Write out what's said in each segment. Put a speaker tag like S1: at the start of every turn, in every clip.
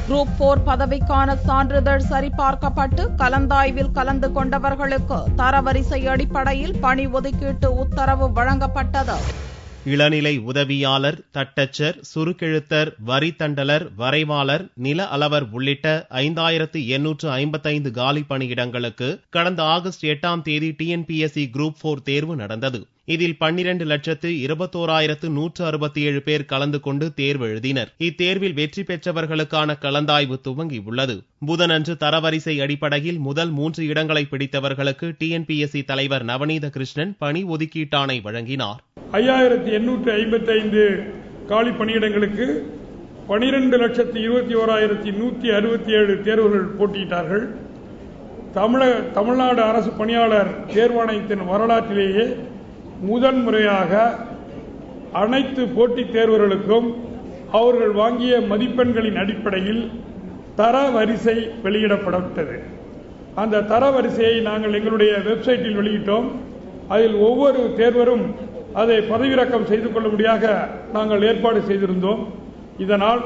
S1: Group 4 பதவிக்கான சான்றிதழ் சரிபார்க்கப்பட்டு கலந்தாய்வில் கலந்து கொண்டவர்களுக்கு தரவரிசை அடிப்படையில் பணி ஒதுக்கீட்டு உத்தரவு வழங்கப்பட்டது.
S2: இளநிலை உதவியாளர், தட்டச்சர், சுருக்கெழுத்தர், வரித்தண்டலர், வரைவாளர், நில அளவர் உள்ளிட்ட 5855 காலி பணியிடங்களுக்கு கடந்த ஆகஸ்ட் 8ஆம் தேதி டிஎன்பிஎஸ்சி குரூப் 4 தேர்வு நடந்தது. இதில் 12,21,167 பேர் கலந்து கொண்டு தேர்வு எழுதினர். இத்தேர்வில் வெற்றி பெற்றவர்களுக்கான கலந்தாய்வு துவங்கியுள்ளது. புதனன்று தரவரிசை அடிப்படையில் முதல் 3 இடங்களை பிடித்தவர்களுக்கு டிஎன்பிஎஸ்சி தலைவர் நவநீத கிருஷ்ணன் பணி ஒதுக்கீட்டாணை வழங்கினார்.
S3: 5855 காலி பணியிடங்களுக்கு 12,21,167 தேர்வுகள் போட்டியிட்டார்கள். தமிழ்நாடு அரசு பணியாளர் தேர்வாணையத்தின் வரலாற்றிலேயே முதன் முறையாக அனைத்து போட்டித் தேர்வுகளுக்கும் அவர்கள் வாங்கிய மதிப்பெண்களின் அடிப்படையில் தரவரிசை வெளியிடப்பட்டது. அந்த தரவரிசையை நாங்கள் எங்களுடைய வெப்சைட்டில் வெளியிட்டோம். அதில் ஒவ்வொரு தேர்வரும் அதை பதிவிறக்கம் செய்து கொள்ளும்படியாக நாங்கள் ஏற்பாடு செய்திருந்தோம். இதனால்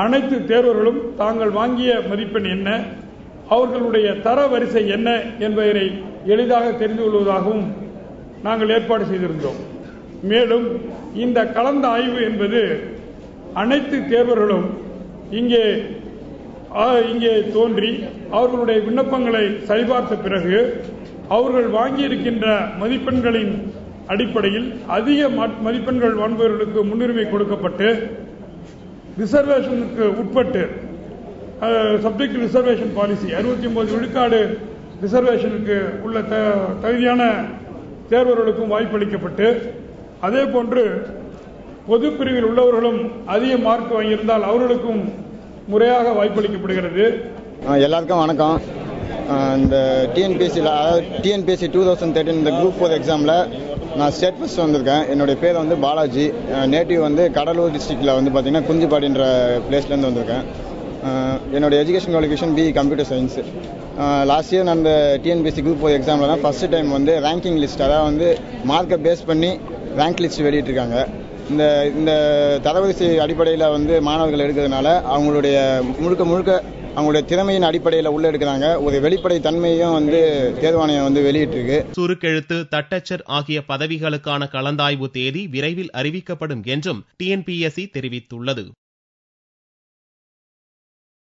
S3: அனைத்து தேர்வர்களும் தாங்கள் வாங்கிய மதிப்பெண் என்ன, அவர்களுடைய தரவரிசை என்ன என்பதை எளிதாக தெரிந்து கொள்வதாகவும் நாங்கள் ஏற்பாடு செய்திருந்தோம். மேலும் இந்த கலந்த ஆய்வு என்பது அனைத்து தேர்வர்களும் இங்கே தோன்றி அவர்களுடைய விண்ணப்பங்களை சரிபார்த்த பிறகு அவர்கள் வாங்கியிருக்கின்ற மதிப்பெண்களின் அடிப்படையில் அதிக மதிப்பெண்கள் வாங்குபவர்களுக்கு முன்னுரிமை கொடுக்கப்பட்டு ரிசர்வேஷனுக்கு உட்பட்டு சப்ஜெக்ட் ரிசர்வேஷன் பாலிசி 69 விழுக்காடு ரிசர்வேஷனுக்கு உள்ள தகுதியான தேர்வர்களுக்கும் வாய்ப்பளிக்கப்பட்டு, அதே போன்று பொது பிரிவில் உள்ளவர்களும் அதிக மார்க் வாங்கியிருந்தால் அவர்களுக்கும் முறையாக வாய்ப்பளிக்கப்படுகிறது.
S4: எல்லாருக்கும் வணக்கம். இந்த டிஎன்பிஎஸ்சி 2013 இந்த குரூப் 4 எக்ஸாமில் நான் ஸ்டேட் ஃபர்ஸ்ட் வந்திருக்கேன். என்னுடைய பேர் வந்து பாலாஜி. நேட்டிவ் வந்து கடலூர் டிஸ்ட்ரிக்டில் வந்து பார்த்தீங்கன்னா குஞ்சிப்பாடின்ற பிளேஸ்லேருந்து வந்திருக்கேன். என்னோட education qualification BE computer science. Last year நான் இந்த டிஎன்பிஎஸ்சி குரூப் 4 எக்ஸாமில் தான் ஃபஸ்ட்டு டைம் வந்து ரேங்கிங் லிஸ்ட், அதாவது வந்து மார்க்கை பேஸ் பண்ணி ரேங்க் லிஸ்ட் வெளியிட்டிருக்காங்க. இந்த தரவரிசை அடிப்படையில் வந்து மாணவர்கள் எடுக்கிறதுனால அவங்களுடைய முழுக்க அவங்களுடைய திறமையின் அடிப்படையில் உள்ள எடுக்கிறாங்க. ஒரு வெளிப்படை தன்மையும் வந்து தேர்வாணையம் வந்து வெளியிட்டிருக்கு.
S2: சுருக்கெழுத்து, தட்டச்சர் ஆகிய பதவிகளுக்கான கலந்தாய்வு தேதி விரைவில் அறிவிக்கப்படும் என்றும் டிஎன்பிஎஸ்சி தெரிவித்துள்ளது.